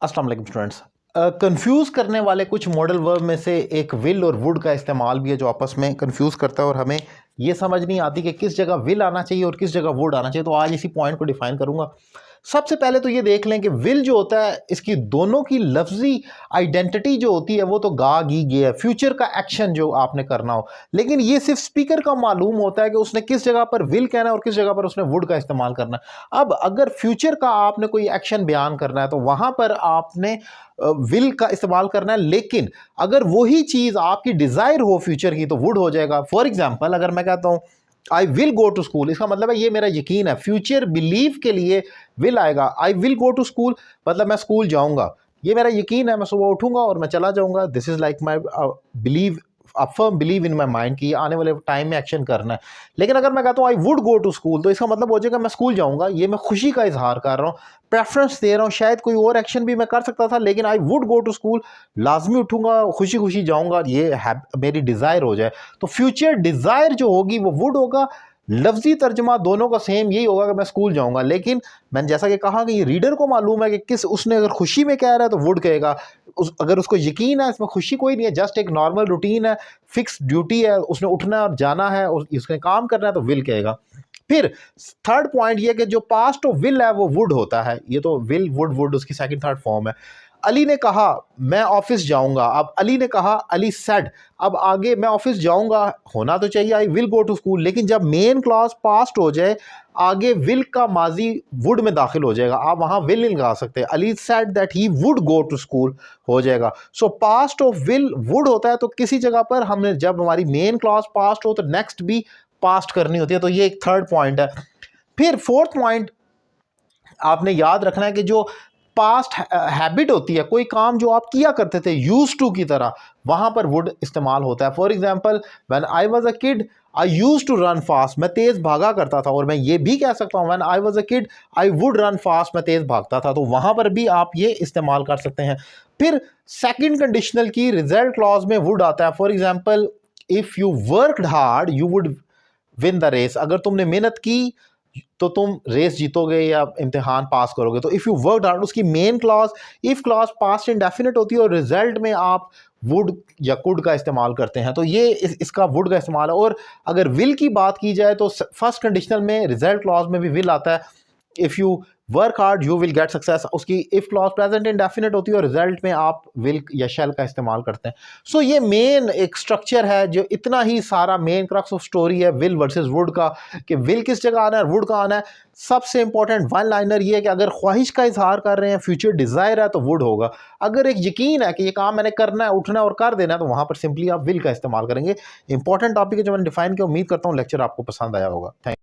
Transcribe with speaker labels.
Speaker 1: अस्सलाम वालेकुम students. Confuse करने वाले कुछ मॉडल वर्ब में से एक विल और वुड का इस्तेमाल भी है जो आपस में कंफ्यूज करता है और हमें ये समझ नहीं आती कि किस जगह विल आना चाहिए और किस जगह वुड आना चाहिए। तो आज इसी पॉइंट को डिफाइन करूंगा। सबसे पहले तो ये देख लें कि विल जो होता है इसकी दोनों की लफ्जी आइडेंटिटी जो होती है वो तो गा गी गे है, फ्यूचर का एक्शन जो आपने करना हो, लेकिन ये सिर्फ स्पीकर का मालूम होता है कि उसने किस जगह पर विल कहना है और किस जगह पर उसने वुड का इस्तेमाल करना है। अब अगर फ्यूचर का आपने कोई एक्शन बयान करना है तो वहां पर आपने विल का इस्तेमाल करना है, लेकिन अगर वही चीज आपकी डिजायर हो फ्यूचर की तो वुड हो जाएगा। फॉर एग्जाम्पल अगर मैं कहता हूं I will go to school, इसका मतलब है ये मेरा यकीन है। फ्यूचर बिलीव के लिए विल आएगा। I will go to school मतलब मैं स्कूल जाऊंगा, ये मेरा यकीन है, मैं सुबह उठूंगा और मैं चला जाऊंगा। This is like my believe, firm believe in my mind कि आने वाले टाइम में एक्शन करना है। लेकिन अगर मैं कहता हूँ I would go to school तो इसका मतलब हो जाएगा मैं स्कूल जाऊंगा, ये मैं खुशी का इजहार कर रहा हूँ, प्रेफरेंस दे रहा हूँ। शायद कोई और एक्शन भी मैं कर सकता था, लेकिन I would go to school, लाजमी उठूंगा, खुशी खुशी जाऊंगा, ये मेरी डिजायर हो जाए। तो फ्यूचर डिजायर जो होगी वो वुड होगा। लफ्जी तर्जमा दोनों का सेम यही होगा कि मैं स्कूल जाऊंगा, लेकिन मैंने जैसा कि कहा कि ये रीडर को मालूम है कि किस, उसने अगर खुशी में कह रहा है तो वुड कहेगा, अगर उसको यकीन है इसमें खुशी कोई नहीं है, जस्ट एक नॉर्मल रूटीन है, फिक्स ड्यूटी है, उसने उठना और जाना है और उसने काम करना है तो विल कहेगा। फिर थर्ड पॉइंट ये कि जो पास्ट ऑफ विल है वो वुड होता है। ये तो विल वुड वुड उसकी सेकंड थर्ड फॉर्म है। अली ने कहा मैं ऑफिस जाऊंगा, अब अली ने कहा, अली सेड, अब आगे मैं ऑफिस जाऊंगा होना तो चाहिए I will go to school, लेकिन जब मेन क्लॉज पास्ट हो जाए आगे विल का माजी वुड में दाखिल हो जाएगा, आप वहां विल नहीं लगा सकते। Ali said that he would go to school हो जाएगा। So past of will would होता है, तो किसी जगह पर हमने जब हमारी मेन क्लॉज पास्ट हो तो नेक्स्ट भी पास्ट करनी होती है। तो ये एक थर्ड पॉइंट है। फिर फोर्थ पॉइंट आपने याद रखना है कि जो पास्ट हैबिट होती है, कोई काम जो आप किया करते थे यूज टू की तरह, वहां पर वुड इस्तेमाल होता है। For example when I was a kid I use to run fast, मैं तेज भागा करता था, और मैं ये भी कह सकता हूं when I was a kid I would run fast, मैं तेज भागता था, तो वहां पर भी आप ये इस्तेमाल कर सकते हैं। फिर सेकंड कंडीशनल की रिजल्ट क्लॉज में वुड आता है। For example if you worked hard you would win the race, अगर तुमने मेहनत की तो तुम रेस जीतोगे या इम्तिहान पास करोगे। तो इफ़ यू वर्क हार्ड, उसकी main clause if clause past indefinite होती है और रिजल्ट में आप वुड या कुड का इस्तेमाल करते हैं, तो ये इसका वुड का इस्तेमाल है। और अगर विल की बात की जाए तो फर्स्ट कंडीशनल में रिजल्ट क्लॉज में भी विल आता है। If you work hard you will get success, उसकी इफ क्लॉज प्रेजेंट इंडेफिनिट होती है और रिजल्ट में आप विल या शेल का इस्तेमाल करते हैं। सो ये मेन एक स्ट्रक्चर है जो इतना ही सारा मेन क्रक्स ऑफ स्टोरी है विल वर्सेस वुड का, कि विल किस जगह आना है और वुड का आना है। सबसे इंपॉर्टेंट वन लाइनर ये है कि अगर ख्वाहिश का इजहार कर रहे हैं, फ्यूचर डिजायर है तो वुड होगा। अगर एक यकीन है कि ये काम मैंने करना है, उठना है और कर देना है, तो वहां पर सिंपली आप विल का इस्तेमाल करेंगे। इंपॉर्टेंट टॉपिक है जो मैंने डिफाइन किया। उम्मीद करता हूँ लेक्चर आपको पसंद आया होगा। थैंक